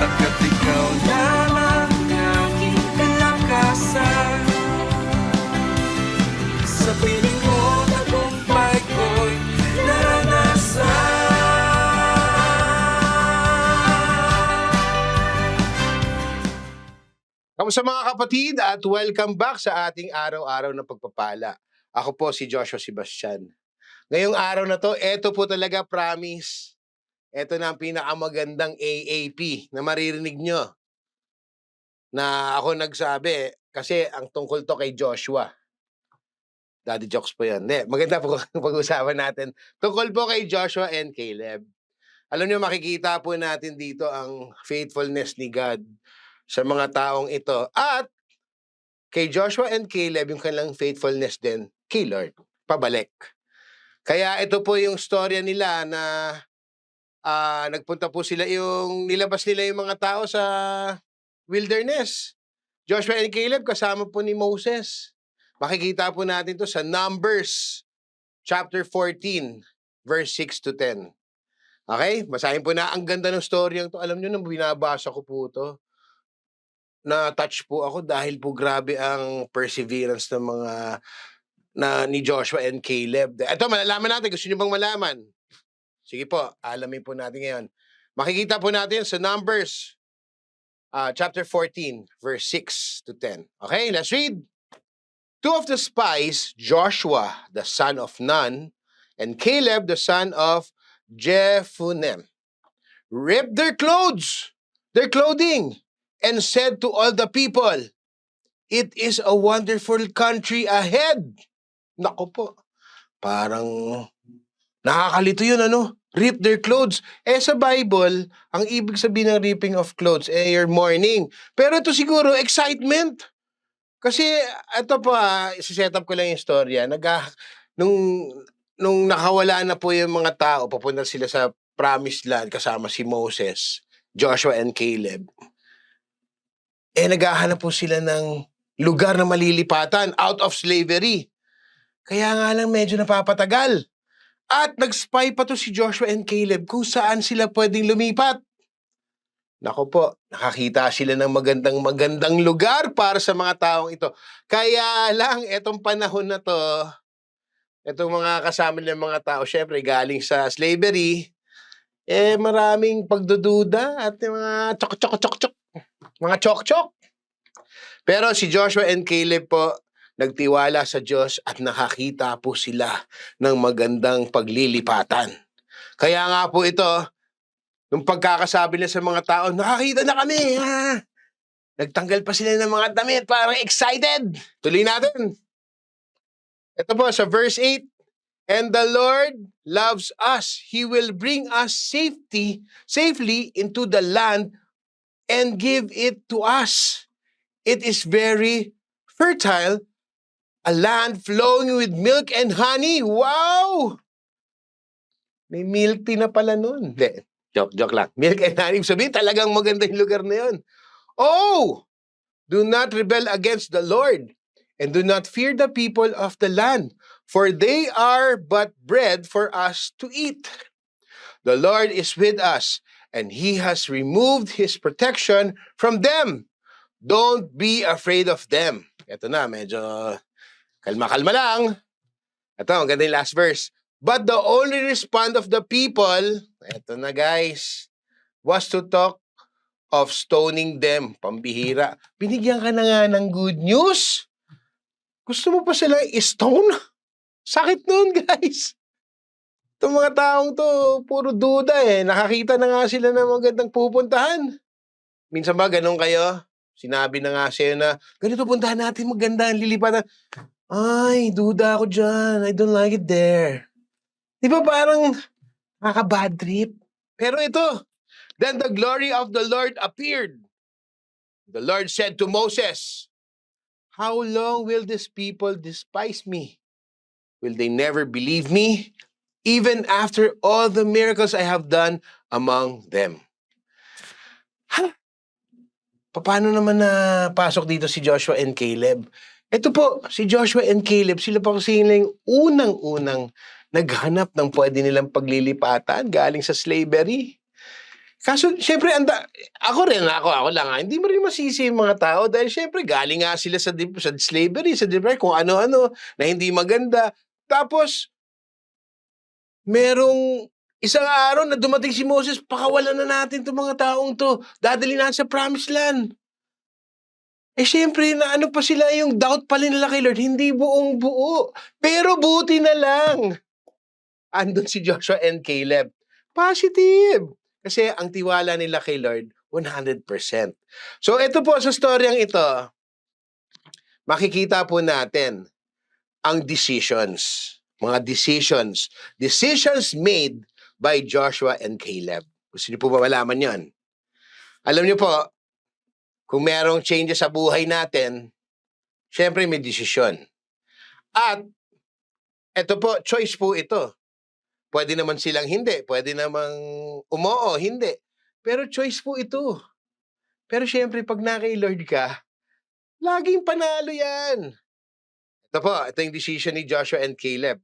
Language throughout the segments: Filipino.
Pagkat ikaw lamang aking kalakasan. Sa piling mo, tagumpay ko'y naranasan. Kamusta mga kapatid at welcome back sa ating araw-araw na pagpapala. Ako po si Joshua Sebastian. Ngayong araw na to, eto po talaga promise. Eto na ang pinakamagandang AAP na maririnig nyo. Na ako nagsabi kasi ang tungkol to kay Joshua. Daddy jokes po yan. Maganda po pag-usapan natin. Tungkol po kay Joshua and Caleb. Alam nyo, makikita po natin dito ang faithfulness ni God sa mga taong ito. At kay Joshua and Caleb, yung kanilang faithfulness din kay Lord. Pabalik. Kaya ito po yung storya nila na nagpunta po sila nilabas nila yung mga tao sa wilderness. Joshua and Caleb kasama po ni Moses. Makikita po natin to sa Numbers chapter 14 verse 6 to 10. Okay? Basahin po na. Ang ganda ng story to. Alam nyo, nang binabasa ko po to, na-touch po ako dahil po grabe ang perseverance ng mga ni Joshua and Caleb. Ito, malalaman natin. Gusto nyo bang malaman? Sige po, alamin po natin ngayon. Makikita po natin sa Numbers chapter 14, verse 6 to 10. Okay, let's read. Two of the spies, Joshua, the son of Nun, and Caleb, the son of Jephunneh, ripped their clothing, and said to all the people, "It is a wonderful country ahead." Nako po, parang nakakalito yun, ano? Rip their clothes. Sa Bible, ang ibig sabihin ng ripping of clothes, your mourning. Pero ito siguro, excitement. Kasi, ito pa, set up ko lang yung storya. Nung nakawala na po yung mga tao, papunta sila sa Promised Land kasama si Moses, Joshua and Caleb. Naghahanap po sila ng lugar na malilipatan out of slavery. Kaya nga lang medyo napapatagal. At nag-spy pa to si Joshua and Caleb kung saan sila pwedeng lumipat. Nako po, nakakita sila ng magandang lugar para sa mga taong ito. Kaya lang, etong panahon na to, etong mga kasama ng mga tao, syempre galing sa slavery, maraming pagdududa at mga chok-chok. Mga chok-chok. Pero si Joshua and Caleb po, nagtiwala sa Diyos at nakakita po sila ng magandang paglilipatan. Kaya nga po ito, nung pagkakasabi nila sa mga tao, nakakita na kami. Nagtanggal pa sila ng mga damit, parang excited. Tuloy natin. Ito po sa verse 8. And the Lord loves us. He will bring us safely into the land and give it to us. It is very fertile, a land flowing with milk and honey. Wow! May milk tea na pala nun. Joke lang. Milk and honey. Sabihin, talagang maganda yung lugar na yun. Oh! Do not rebel against the Lord, and do not fear the people of the land, for they are but bread for us to eat. The Lord is with us, and He has removed His protection from them. Don't be afraid of them. Ito na, medyo kalma-kalma lang. Ito, ang ganda yung last verse. But the only response of the people, ito na guys, was to talk of stoning them. Pambihira. Binigyan ka na nga ng good news? Gusto mo pa sila i-stone? Sakit nun, guys. Itong mga taong to, puro duda Nakakita na nga sila ng magandang pupuntahan. Minsan ba, ganun kayo? Sinabi na nga sa'yo na, ganito puntahan natin, maganda ang lilipatan. Ay, duda ako dyan. I don't like it there. Di ba parang nakaka-bad trip? Pero ito, then the glory of the Lord appeared. The Lord said to Moses, "How long will these people despise me? Will they never believe me, even after all the miracles I have done among them?" Paano naman napasok dito si Joshua and Caleb? Ito po, si Joshua and Caleb, sila pa kasi yung unang-unang naghanap ng pwede nilang paglilipatan galing sa slavery. Kaso siyempre ako lang, hindi mo rin masisi yung mga tao dahil siyempre galing nga sila sa slavery, sa kung ano-ano na hindi maganda. Tapos merong isang araw na dumating si Moses, "Pakawalan na natin 'tong mga taong 'to, dadalhin natin sa promised land." Eh, siyempre naano pa sila, yung doubt pa nila kay Lord, hindi buong-buo. Pero buti na lang, andun si Joshua and Caleb. Positive! Kasi ang tiwala nila kay Lord, 100%. So ito po sa storyang ito, makikita po natin ang decisions. Mga decisions. Decisions made by Joshua and Caleb. Gusto niyo po ba malaman yon? Alam niyo po, kung merong changes sa buhay natin, syempre may desisyon. At ito po, choice po ito. Pwede naman silang hindi. Pwede namang umoo, hindi. Pero choice po ito. Pero syempre, pag na-kay Lord ka, laging panalo yan. Ito po, ito yung decision ni Joshua and Caleb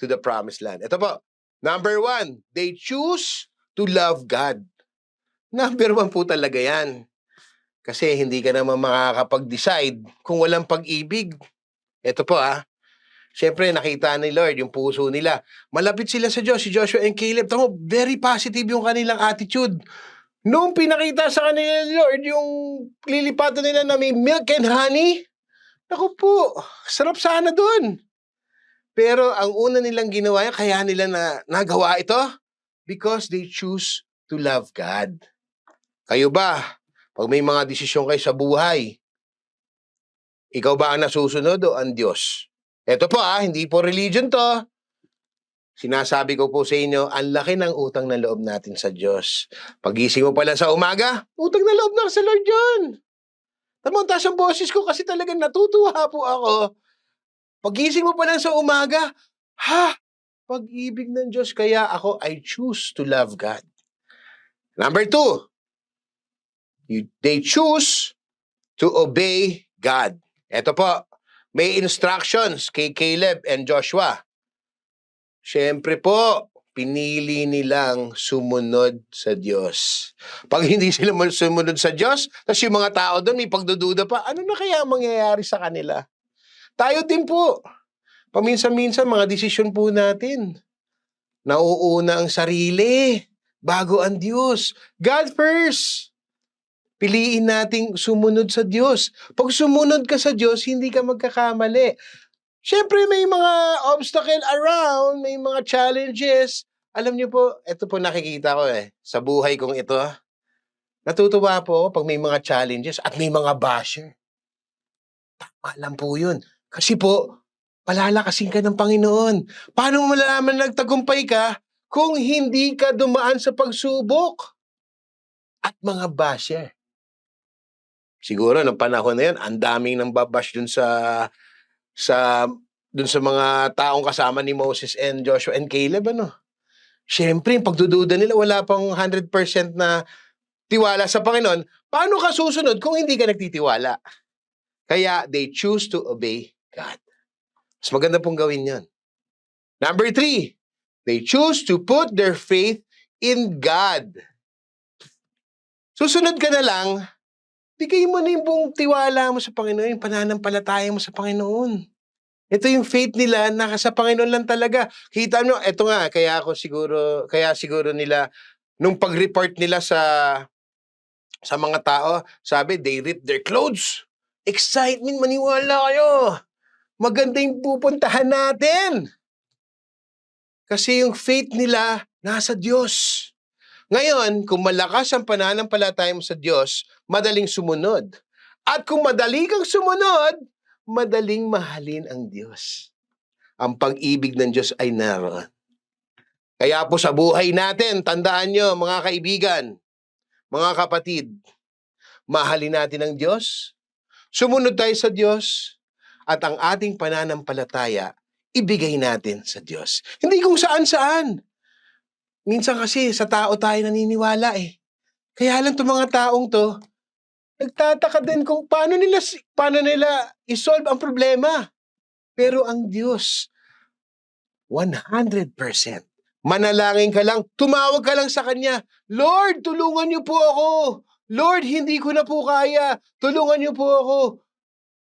to the promised land. Ito po, number 1, they choose to love God. Number 1 po talaga yan. Kasi hindi ka naman makakapag-decide kung walang pag-ibig. Ito po siyempre nakita ni Lord yung puso nila. Malapit sila sa Diyos, si Joshua and Caleb. Tamo, very positive yung kanilang attitude. Nung pinakita sa kanila ni Lord yung lilipatan nila na may milk and honey, naku po, sarap sana dun. Pero ang una nilang ginawa, kaya nila nagawa ito because they choose to love God. Kayo ba, pag may mga desisyon kayo sa buhay, ikaw ba ang nasusunod o ang Diyos? Ito po hindi po religion to. Sinasabi ko po sa inyo, ang laki ng utang na loob natin sa Diyos. Pagising mo pala sa umaga, utang na loob na sa Lord yun. Tamang taas ang boses ko kasi talagang natutuwa po ako. Pagising mo pala sa umaga, pag-ibig ng Diyos, kaya ako, I choose to love God. Number 2, they choose to obey God. Ito po, may instructions kay Caleb and Joshua. Siyempre po, pinili nilang sumunod sa Diyos. Pag hindi sila sumunod sa Diyos, tapos yung mga tao doon may pagdududa pa, ano na kaya mangyayari sa kanila? Tayo din po. Paminsan-minsan, mga desisyon po natin. Nauuna ang sarili bago ang Diyos. God first. Piliin nating sumunod sa Diyos. Pag sumunod ka sa Diyos, hindi ka magkakamali. Siyempre, may mga obstacle around, may mga challenges. Alam niyo po, ito po nakikita ko sa buhay kong ito. Natutuwa po ako pag may mga challenges at may mga basher. Tama lang po yun. Kasi po, palalakasin ka ng Panginoon. Paano mo malalaman nagtagumpay ka kung hindi ka dumaan sa pagsubok at mga basher? Siguro, ng panahon na yan, ang daming nang babash dun sa mga taong kasama ni Moses and Joshua and Caleb, Siyempre, yung pagdududa nila, wala pang 100% na tiwala sa Panginoon. Paano ka susunod kung hindi ka nagtitiwala? Kaya, they choose to obey God. Mas maganda pong gawin yan. Number 3, they choose to put their faith in God. Susunod ka na lang, bigay mo na yung buong tiwala mo sa Panginoon, yung pananampalataya mo sa Panginoon. Ito yung faith nila, sa Panginoon lang talaga. Kita nyo, ito nga, kaya siguro nila, nung pag-report nila sa mga tao, sabi, they rip their clothes. Excitement, maniwala kayo. Maganda yung pupuntahan natin. Kasi yung faith nila, nasa Diyos. Ngayon, kung malakas ang pananampalataya mo sa Diyos, madaling sumunod. At kung madali kang sumunod, madaling mahalin ang Diyos. Ang pag-ibig ng Diyos ay naroon. Kaya po sa buhay natin, tandaan nyo mga kaibigan, mga kapatid, mahalin natin ang Diyos, sumunod tayo sa Diyos, at ang ating pananampalataya, ibigay natin sa Diyos. Hindi kung saan-saan. Minsan kasi sa tao tayo naniniwala Kaya lang itong mga taong to, nagtataka din kung paano nila isolve ang problema. Pero ang Diyos, 100% Manalangin ka lang, tumawag ka lang sa Kanya. Lord, tulungan niyo po ako. Lord, hindi ko na po kaya. Tulungan niyo po ako.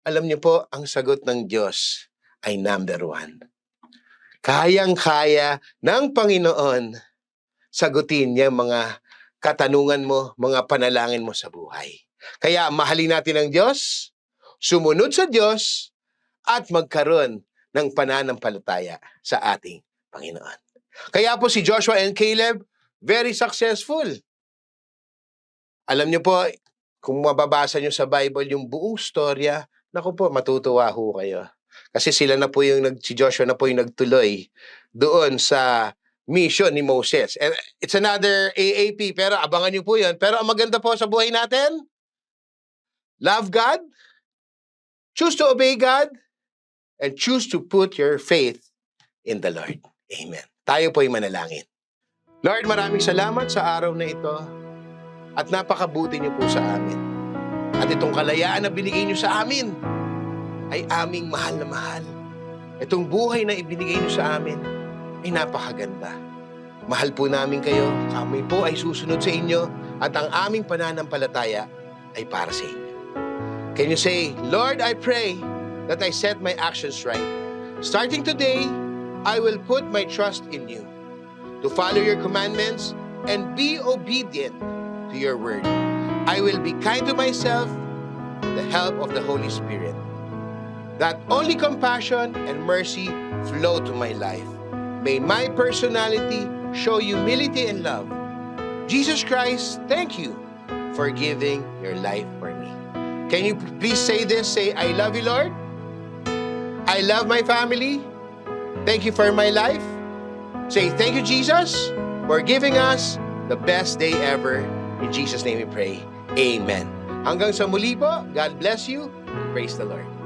Alam niyo po, ang sagot ng Diyos ay number 1. Kayang-kaya ng Panginoon sagutin niya mga katanungan mo, mga panalangin mo sa buhay. Kaya mahalin natin ang Diyos, sumunod sa Diyos, at magkaroon ng pananampalataya sa ating Panginoon. Kaya po si Joshua and Caleb, very successful. Alam niyo po, kung mababasa niyo sa Bible yung buong storya, naku po, matutuwa ho kayo. Kasi si Joshua na po yung nagtuloy doon sa mission ni Moses. And it's another AAP, pero abangan niyo po yun. Pero ang maganda po sa buhay natin, love God, choose to obey God, and choose to put your faith in the Lord. Amen. Tayo po'y manalangin. Lord, maraming salamat sa araw na ito at napakabuti niyo po sa amin. At itong kalayaan na binigay niyo sa amin ay aming mahal na mahal. Itong buhay na ibinigay niyo sa amin ay napakaganda. Mahal po namin kayo, kami po ay susunod sa inyo at ang aming pananampalataya ay para sa inyo. Can you say, Lord, I pray that I set my actions right. Starting today, I will put my trust in you to follow your commandments and be obedient to your word. I will be kind to myself with the help of the Holy Spirit. That only compassion and mercy flow to my life. May my personality show humility and love. Jesus Christ, thank you for giving your life for me. Can you please say this? Say, I love you, Lord. I love my family. Thank you for my life. Say, thank you, Jesus, for giving us the best day ever. In Jesus' name we pray. Amen. Hanggang sa muli po, God bless you. Praise the Lord.